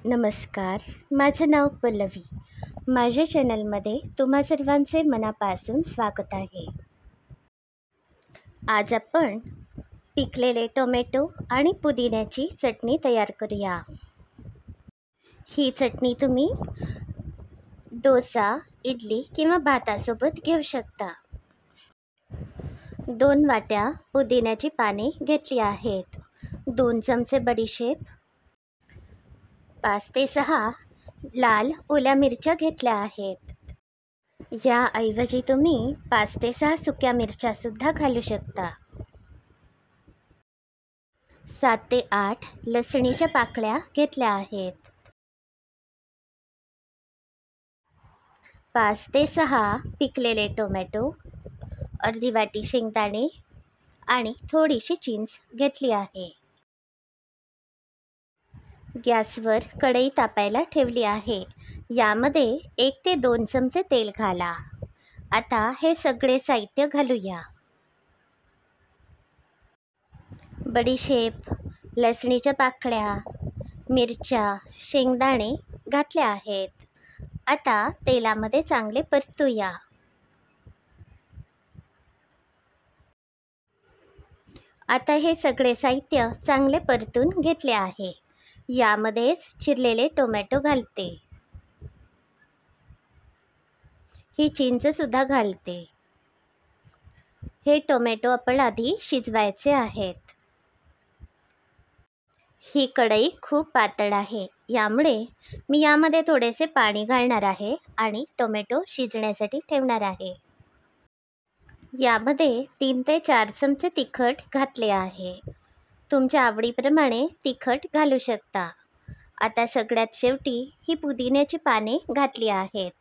नमस्कार, माझं नाव पल्लवी. माझ्या चॅनलमध्ये तुम्हा सर्वांचे मनापासून स्वागत आहे. आज आपण पिकलेले टोमॅटो आणि पुदिन्याची चटणी तयार करूया. ही चटणी तुम्ही डोसा, इडली किंवा भातासोबत घेऊ शकता. 2 वाट्या पुदिन्याची पाने घेतली आहेत. 2 चमचे बडीशेप, 5 ते 6 लाल ओल्या मिरच्या घेतल्या आहेत. याऐवजी तुम्ही 5 ते 6 सुक्या मिरच्यासुद्धा घालू शकता. 7 ते 8 लसणीच्या पाकळ्या घेतल्या आहेत. 5 ते 6 पिकलेले टोमॅटो, अर्धी वाटी शेंगदाणे आणि थोडीशी चिंच घेतली आहे. गॅसवर कढई तापायला ठेवली आहे. यामध्ये 1 ते 2 चमचे तेल घाला. आता हे सगळे साहित्य घालूया. बडीशेप, लसणीच्या पाकळ्या, मिरच्या, शेंगदाणे घातले आहेत. आता तेलामध्ये चांगले परतूया. आता हे सगळे साहित्य चांगले परतून घेतले आहे. यामध्येच चिरलेले टोमॅटो घालते. ही चिंचसुद्धा घालते. हे टोमॅटो आपण आधी शिजवायचे आहेत. ही कढई खूप पातळ आहे, यामुळे मी यामध्ये थोडेसे पाणी घालणार आहे आणि टोमॅटो शिजण्यासाठी ठेवणार आहे. यामध्ये 3 ते 4 चमचे तिखट घातले आहे. तुमच्या आवडीप्रमाणे तिखट घालू शकता. आता सगळ्यात शेवटी ही पुदिन्याची पाने घातली आहेत.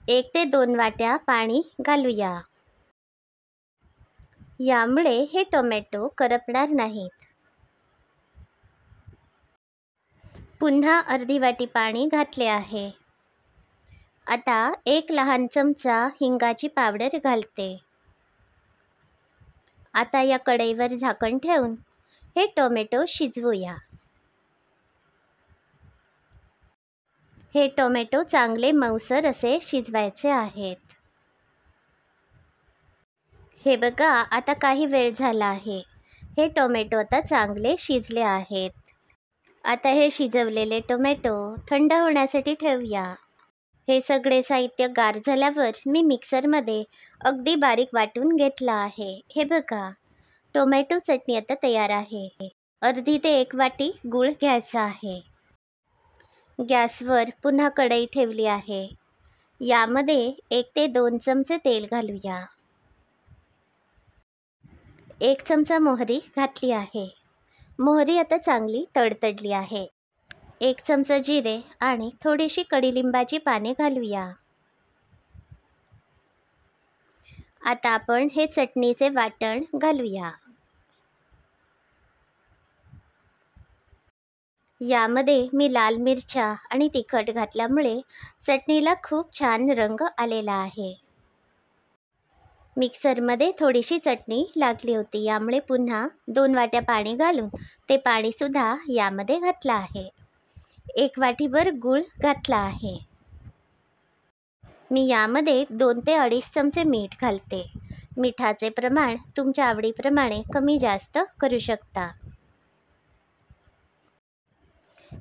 1 ते 2 वाट्या पाणी घालूया. यामुळे हे टोमॅटो करपणार नाहीत. पुन्हा अर्धी वाटी पाणी घातले आहे. आता 1 लहान चमचा हिंगाची पावडर घालते. आता या कढईवर झाकण ठेवून हे टोमॅटो शिजवूया. हे टोमॅटो चांगले मऊसर असे शिजवायचे आहेत. हे बघा, आता काही वेळ झाला आहे. हे टोमॅटो आता चांगले शिजले आहेत. आता हे शिजवलेले टोमॅटो थंड होण्यासाठी ठेवूया. हे सगळे साहित्य गार झाल्यावर मी मिक्सरमध्ये अगदी बारीक वाटून घेतला आहे. हे बघा, टोमॅटो चटणी आता तयार आहे. अर्धी ते 1 वाटी गूळ घ्यायचा आहे. गॅसवर पुन्हा कढई ठेवली आहे. यामध्ये 1 ते 2 चमचे तेल घालूया. 1 चमचा मोहरी घातली आहे. मोहरी आता चांगली तडतडली आहे. 1 चमचा जिरे आणि थोडीशी कडीलिंबाची पाने घालूया. आता आपण हे चटणीचे वाटण घालूया. यामध्ये मी लाल मिरच्या आणि तिखट घातल्यामुळे चटणीला खूप छान रंग आलेला आहे. मिक्सरमध्ये थोडीशी चटणी लागली होती, यामुळे पुन्हा 2 वाट्या पाणी घालून ते पाणीसुद्धा यामध्ये घातलं आहे. 1 वाटीभर गूळ घातला आहे. मी यामध्ये 2 ते 2.5 चमचे मीठ घालते. मिठाचे प्रमाण तुमच्या आवडीप्रमाणे कमी जास्त करू शकता.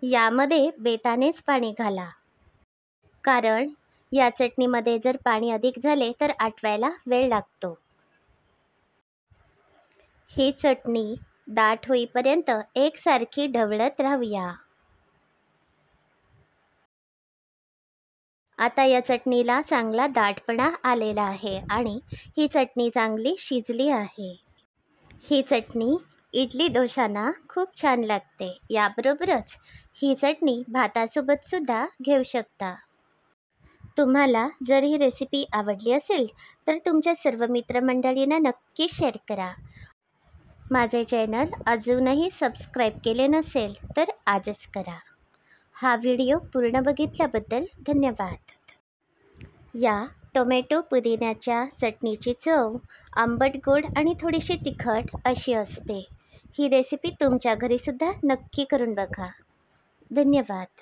यामध्ये बेतानेच पाणी घाला, कारण या चटणीमध्ये जर पाणी अधिक झाले तर आटवायला वेळ लागतो. ही चटणी दाट होईपर्यंत एकसारखी ढवळत राहूया. आता या चटणीला चांगला दाटपणा आलेला आहे आणि ही चटणी चांगली शिजली आहे. ही चटणी इडली डोशांना खूप छान लागते. याबरोबरच ही चटणी भातासोबतसुद्धा घेऊ शकता. तुम्हाला जर ही रेसिपी आवडली असेल तर तुमच्या सर्व मित्रमंडळींना नक्की शेअर करा. माझे चॅनल अजूनही सबस्क्राईब केले नसेल तर आजच करा. हा व्हिडिओ पूर्ण बघितल्याबद्दल धन्यवाद. या टोमॅटो पुदिन्याच्या चटणीची चव आंबट गोड आणि थोडीशी तिखट अशी असते. ही रेसिपी तुमच्या घरीसुद्धा नक्की करून बघा. धन्यवाद.